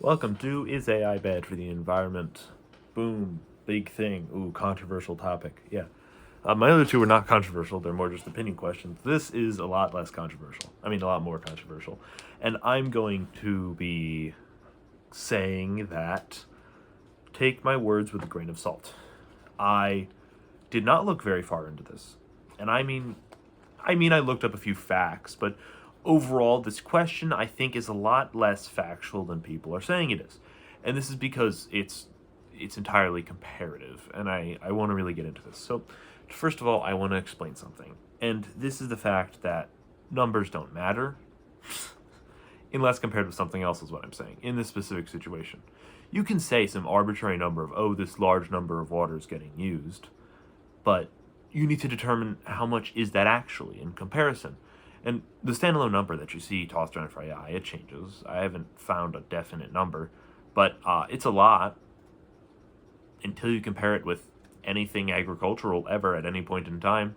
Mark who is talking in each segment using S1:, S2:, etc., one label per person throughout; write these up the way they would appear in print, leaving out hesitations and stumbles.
S1: Welcome to Is AI Bad for the Environment? Boom. Big thing. Ooh, controversial topic. Yeah. My other two are not controversial. They're more just opinion questions. This is a lot less controversial. I mean, a lot more controversial. And I'm going to be saying that take my words with a grain of salt. I did not look very far into this. And I looked up a few facts, but overall, this question I think is a lot less factual than people are saying it is, and this is because it's entirely comparative, and I want to really get into this. So, first of all, I want to explain something, and this is the fact that numbers don't matter unless compared with something else, is what I'm saying in this specific situation. You can say some arbitrary number of, oh, this large number of water is getting used, but you need to determine how much is that actually in comparison. And the standalone number that you see tossed around for AI, it changes. I haven't found a definite number, but it's a lot until you compare it with anything agricultural ever at any point in time.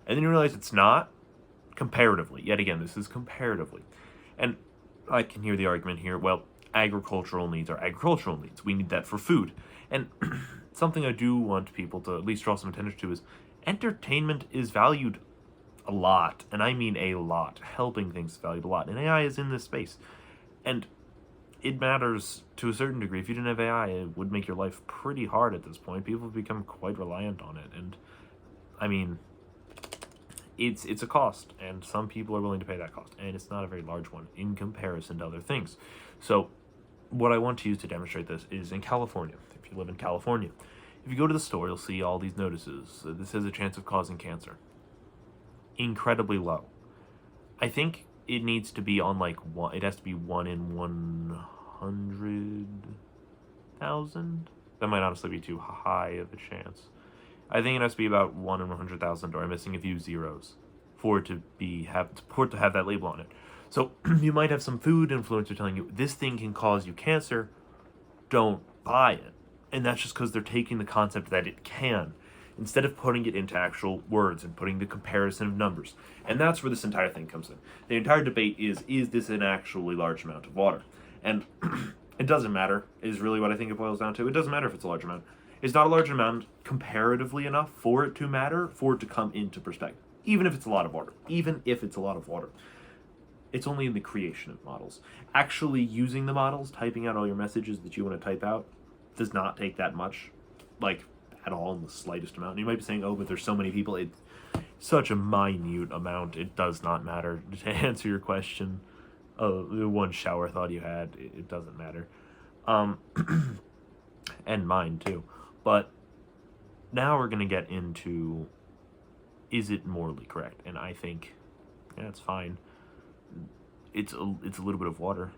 S1: And then you realize it's not comparatively. Yet again, this is comparatively. And I can hear the argument here, well, agricultural needs are agricultural needs. We need that for food. And something I do want people to at least draw some attention to is entertainment is valued a lot, and I mean a lot. Helping things is valued a lot, and AI is in this space. And it matters to a certain degree. If you didn't have AI, it would make your life pretty hard at this point. People have become quite reliant on it, and I mean, it's a cost, and some people are willing to pay that cost, and it's not a very large one in comparison to other things. So what I want to use to demonstrate this is in California. If you live in California, if you go to the store, you'll see all these notices. This has a chance of causing cancer. Incredibly low. I think it needs to be on like one. It has to be 1 in 100,000. That might honestly be too high of a chance. I think it has to be about 1 in 100,000, or I'm missing a few zeros, for it to have that label on it. So you might have some food influencer telling you this thing can cause you cancer. Don't buy it, and that's just because they're taking the concept that it can, instead of putting it into actual words and putting the comparison of numbers. And that's where this entire thing comes in. The entire debate is this an actually large amount of water? And it doesn't matter, is really what I think it boils down to. It doesn't matter if it's a large amount. It's not a large amount comparatively enough for it to matter, for it to come into perspective. Even if it's a lot of water. Even if it's a lot of water. It's only in the creation of models. Actually using the models, typing out all your messages that you want to type out, does not take that much. Like, at all, in the slightest amount. And you might be saying, oh, but there's so many people. It's such a minute amount. It does not matter. To answer your question, the one shower thought you had, it doesn't matter. And mine too. But now we're going to get into, is it morally correct? And I think, yeah, it's fine. It's a little bit of water.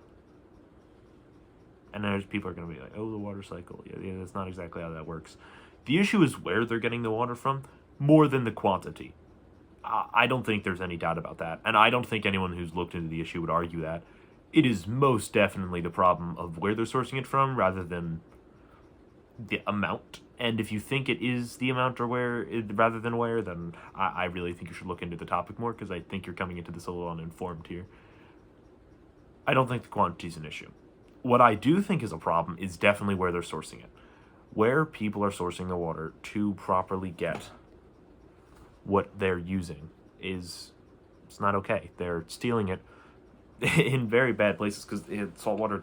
S1: And there's people are going to be like, oh, the water cycle. Yeah, that's not exactly how that works. The issue is where they're getting the water from, more than the quantity. I don't think there's any doubt about that. And I don't think anyone who's looked into the issue would argue that. It is most definitely the problem of where they're sourcing it from rather than the amount. And if you think it is the amount or where, rather than where, then I really think you should look into the topic more, because I think you're coming into this a little uninformed here. I don't think the quantity is an issue. What I do think is a problem is definitely where they're sourcing it. Where people are sourcing the water to properly get what they're using it's not okay. They're stealing it in very bad places, because salt water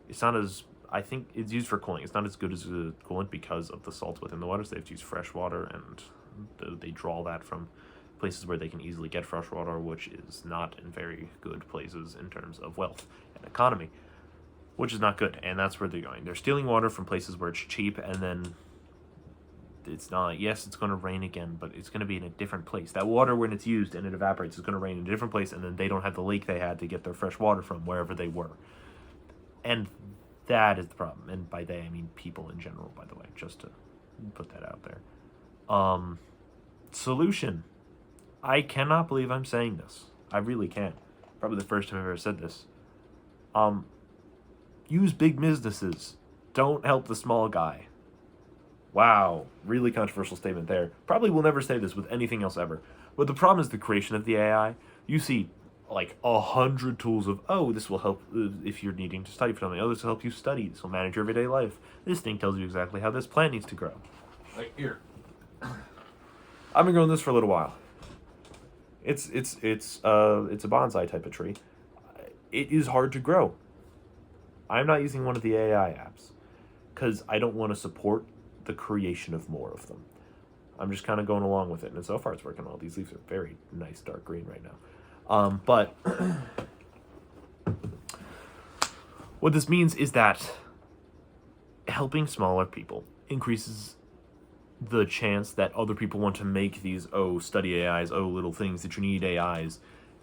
S1: it's not as, I think it's used for cooling. It's not as good as a coolant because of the salt within the water. So they have to use fresh water, and they draw that from places where they can easily get fresh water, which is not in very good places in terms of wealth and economy, which is not good. And that's where they're going. They're stealing water from places where it's cheap, and then it's not, yes, it's going to rain again, but it's going to be in a different place. That water, when it's used and it evaporates, is going to rain in a different place, and then they don't have the lake they had to get their fresh water from, wherever they were. And that is the problem. And by they, I mean people in general, by the way, just to put that out there. Solution. I cannot believe I'm saying this. I really can't. Probably the first time I've ever said this. Use big businesses. Don't help the small guy. Wow, really controversial statement there. Probably will never say this with anything else ever. But the problem is the creation of the AI. You see like 100 tools of, oh, this will help if you're needing to study for something. Oh, this will help you study. This will manage your everyday life. This thing tells you exactly how this plant needs to grow. Like here, I've been growing this for a little while. It's a bonsai type of tree. It is hard to grow. I'm not using one of the AI apps because I don't want to support the creation of more of them. I'm just kind of going along with it, and so far it's working well. These leaves are very nice dark green right now. But what this means is that helping smaller people increases the chance that other people want to make these, oh, study AIs, oh, little things that you need AIs,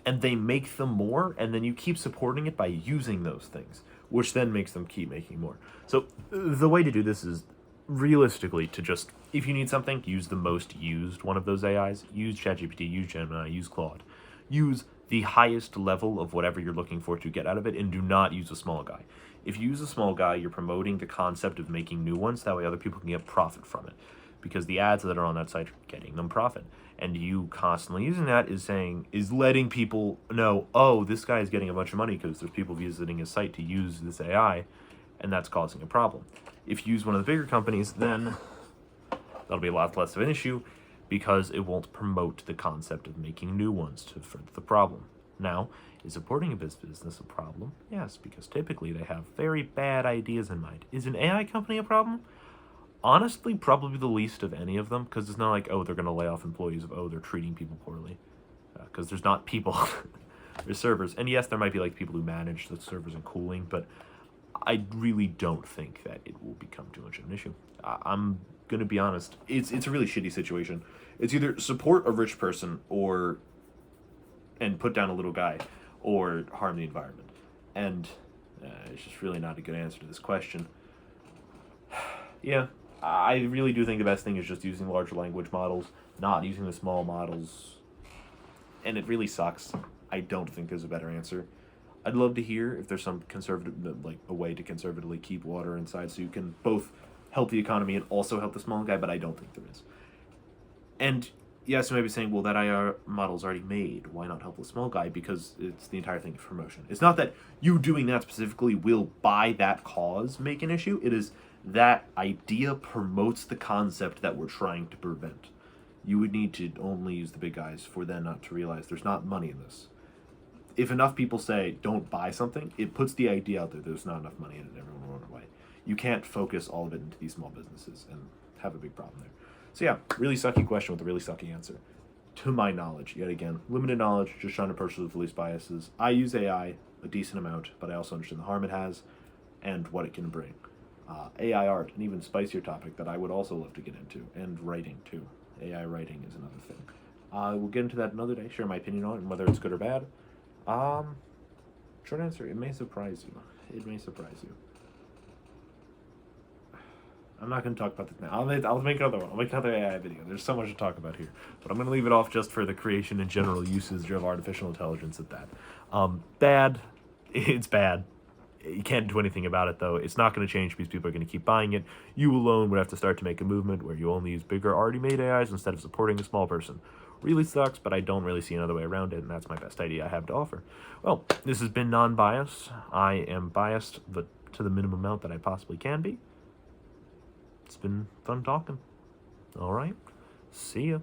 S1: and they make them more, and then you keep supporting it by using those things, which then makes them keep making more. So the way to do this is realistically to just, if you need something, use the most used one of those AIs. Use ChatGPT, use Gemini, use Claude. Use the highest level of whatever you're looking for to get out of it, and do not use a small guy. If you use a small guy, you're promoting the concept of making new ones, that way other people can get profit from it. Because the ads that are on that site are getting them profit. And you constantly using that is letting people know, oh, this guy is getting a bunch of money because there's people visiting his site to use this AI, and that's causing a problem. If you use one of the bigger companies, then that'll be a lot less of an issue because it won't promote the concept of making new ones to further the problem. Now, is supporting a business a problem? Yes, because typically they have very bad ideas in mind. Is an AI company a problem? Honestly, probably the least of any of them, because it's not like, oh, they're going to lay off employees, of, oh, they're treating people poorly. Because there's not people, there's servers. And yes, there might be like people who manage the servers and cooling, but I really don't think that it will become too much of an issue. I'm going to be honest, it's a really shitty situation. It's either support a rich person and put down a little guy, or harm the environment. And it's just really not a good answer to this question. Yeah. I really do think the best thing is just using larger language models, not using the small models. And it really sucks. I don't think there's a better answer. I'd love to hear if there's some conservative, like a way to conservatively keep water inside so you can both help the economy and also help the small guy, but I don't think there is. And yes, you might be saying, well, that IR model's already made. Why not help the small guy? Because it's the entire thing is promotion. It's not that you doing that specifically will, by that cause, make an issue. It is that idea promotes the concept that we're trying to prevent. You would need to only use the big guys for them not to realize there's not money in this. If enough people say don't buy something, it puts the idea out there there's not enough money in it and everyone will run away. You can't focus all of it into these small businesses and have a big problem there. So yeah, really sucky question with a really sucky answer. To my knowledge, yet again, limited knowledge, just trying to approach it with the least biases. I use AI a decent amount, but I also understand the harm it has and what it can bring. AI art, an even spicier topic that I would also love to get into, and writing too. AI writing is another thing. We'll get into that another day, share my opinion on it, and whether it's good or bad. Short answer, it may surprise you. It may surprise you. I'm not going to talk about this now. I'll make another one. I'll make another AI video. There's so much to talk about here. But I'm going to leave it off just for the creation and general usage of artificial intelligence at that. Bad. It's bad. You can't do anything about it, though. It's not going to change because people are going to keep buying it. You alone would have to start to make a movement where you only use bigger, already made AIs instead of supporting a small person. Really sucks, but I don't really see another way around it, and that's my best idea I have to offer. Well, this has been non-biased. I am biased, but to the minimum amount that I possibly can be. It's been fun talking. All right. See ya.